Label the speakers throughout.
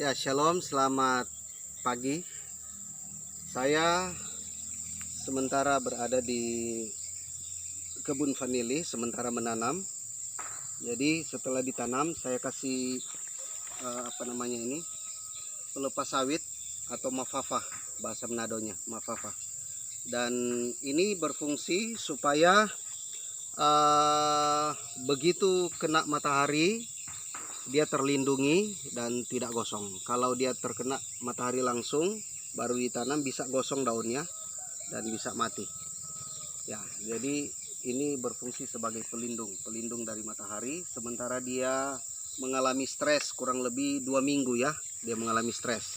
Speaker 1: Ya, shalom, selamat pagi. Saya sementara berada di kebun vanili, sementara menanam. Jadi setelah ditanam, saya kasih pelepas sawit atau mafafah, bahasa Menadonya, mafafah. Dan ini berfungsi supaya begitu kena matahari dia terlindungi dan tidak gosong. Kalau dia terkena matahari langsung baru ditanam bisa gosong daunnya dan bisa mati. Ya, jadi ini berfungsi sebagai pelindung dari matahari. Sementara dia mengalami stres kurang lebih 2 minggu ya, dia mengalami stres.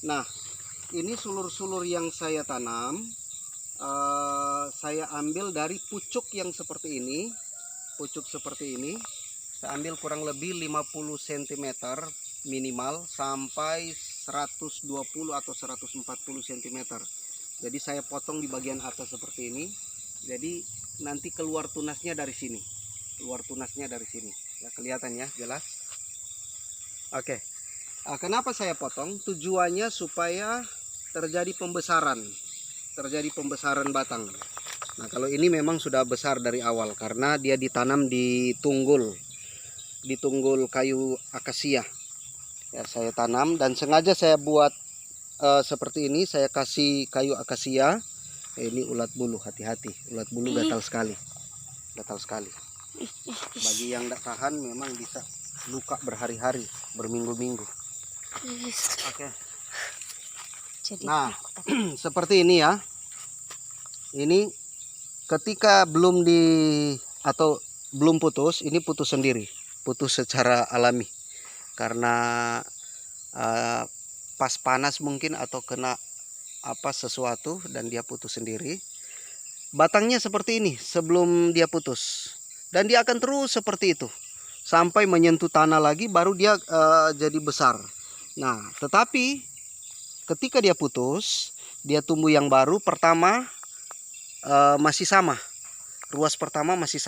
Speaker 1: Nah, ini sulur-sulur yang saya tanam, saya ambil dari pucuk yang seperti ini, Saya ambil kurang lebih 50 cm minimal sampai 120 atau 140 cm. Jadi saya potong di bagian atas seperti ini. Jadi nanti keluar tunasnya dari sini. Ya, kelihatan ya, jelas. Oke. Kenapa saya potong? Tujuannya supaya terjadi pembesaran batang. Nah, kalau ini memang sudah besar dari awal karena dia ditanam di tunggul kayu akasia. Ya, saya tanam dan sengaja saya buat seperti ini. Saya kasih kayu akasia. Ini ulat bulu, hati-hati, ulat bulu gatal sekali. Bagi yang tidak tahan memang bisa luka berhari-hari, berminggu-minggu. Oke. Nah, seperti ini ya. Ini ketika belum putus, ini putus sendiri, putus secara alami karena pas panas mungkin atau kena sesuatu dan dia putus sendiri. Batangnya seperti ini sebelum dia putus dan dia akan terus seperti itu sampai menyentuh tanah lagi baru dia jadi besar. Nah, tetapi ketika dia putus, dia tumbuh yang baru. Pertama masih sama, ruas pertama masih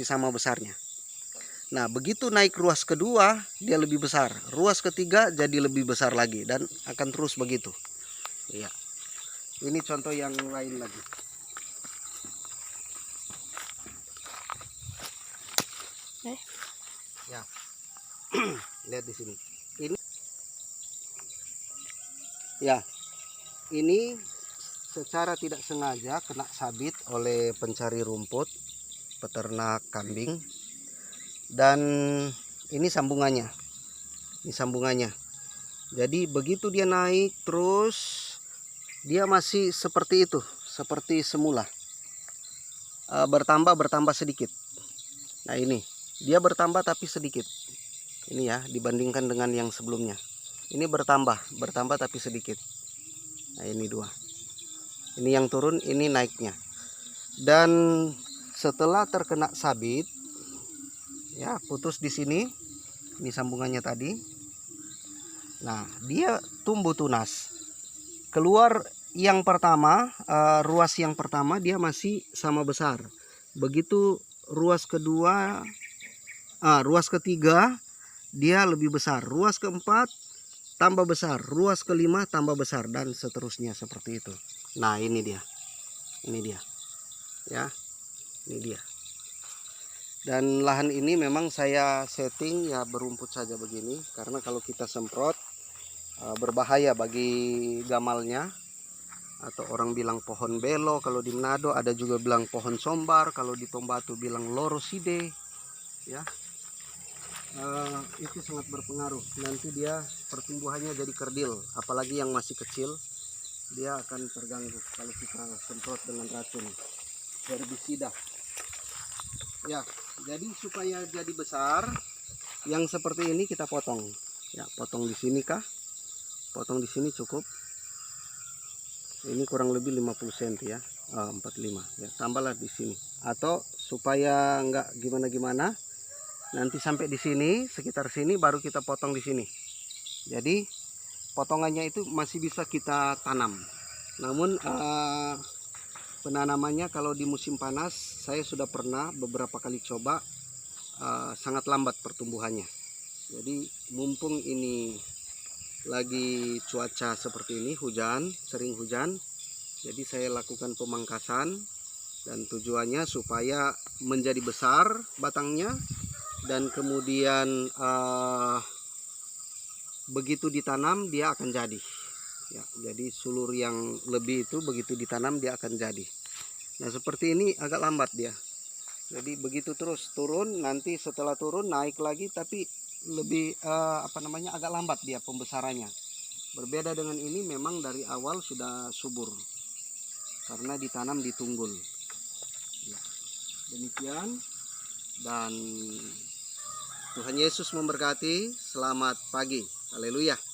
Speaker 1: sama besarnya. Nah, begitu naik ruas kedua dia lebih besar, ruas ketiga jadi lebih besar lagi dan akan terus begitu. Iya. Ini contoh yang lain lagi. Ya. Lihat di sini. Ini secara tidak sengaja kena sabit oleh pencari rumput, peternak kambing. Dan ini sambungannya. Jadi begitu dia naik terus dia masih seperti itu, seperti semula. Bertambah sedikit. Nah, ini dia bertambah tapi sedikit. Ini ya, dibandingkan dengan yang sebelumnya. Ini bertambah tapi sedikit. Nah, ini dua. Ini yang turun, ini naiknya. Dan setelah terkena sabit, ya putus di sini. Ini sambungannya tadi. Nah, dia tumbuh tunas. Keluar yang pertama, ruas yang pertama dia masih sama besar. Begitu ruas kedua, ruas ketiga dia lebih besar. Ruas keempat tambah besar. Ruas kelima tambah besar dan seterusnya seperti itu. Nah, ini dia. Ya, ini dia. Dan lahan ini memang saya setting ya berumput saja begini karena kalau kita semprot berbahaya bagi gamalnya, atau orang bilang pohon belo kalau di Manado, ada juga bilang pohon sombar, kalau di Tombatu bilang loroside ya. Itu sangat berpengaruh, nanti dia pertumbuhannya jadi kerdil, apalagi yang masih kecil dia akan terganggu kalau kita semprot dengan racun herbisida ya. Jadi supaya jadi besar yang seperti ini kita potong ya, potong di sini kah, potong di sini cukup. Ini kurang lebih 50 cm ya, 45 ya, tambahlah di sini. Atau supaya enggak gimana-gimana, nanti sampai di sini, sekitar sini baru kita potong di sini. Jadi potongannya itu masih bisa kita tanam. Namun penanamannya kalau di musim panas saya sudah pernah beberapa kali coba, sangat lambat pertumbuhannya. Jadi mumpung ini lagi cuaca seperti ini, hujan, sering hujan. Jadi saya lakukan pemangkasan, dan tujuannya supaya menjadi besar batangnya, dan kemudian begitu ditanam dia akan jadi. Ya, jadi sulur yang lebih itu begitu ditanam dia akan jadi. Nah seperti ini agak lambat dia. Jadi begitu terus turun, nanti setelah turun naik lagi, tapi lebih agak lambat dia pembesarannya. Berbeda dengan ini, memang dari awal sudah subur karena ditanam di tunggul. Ya, demikian, dan Tuhan Yesus memberkati. Selamat pagi. Haleluya.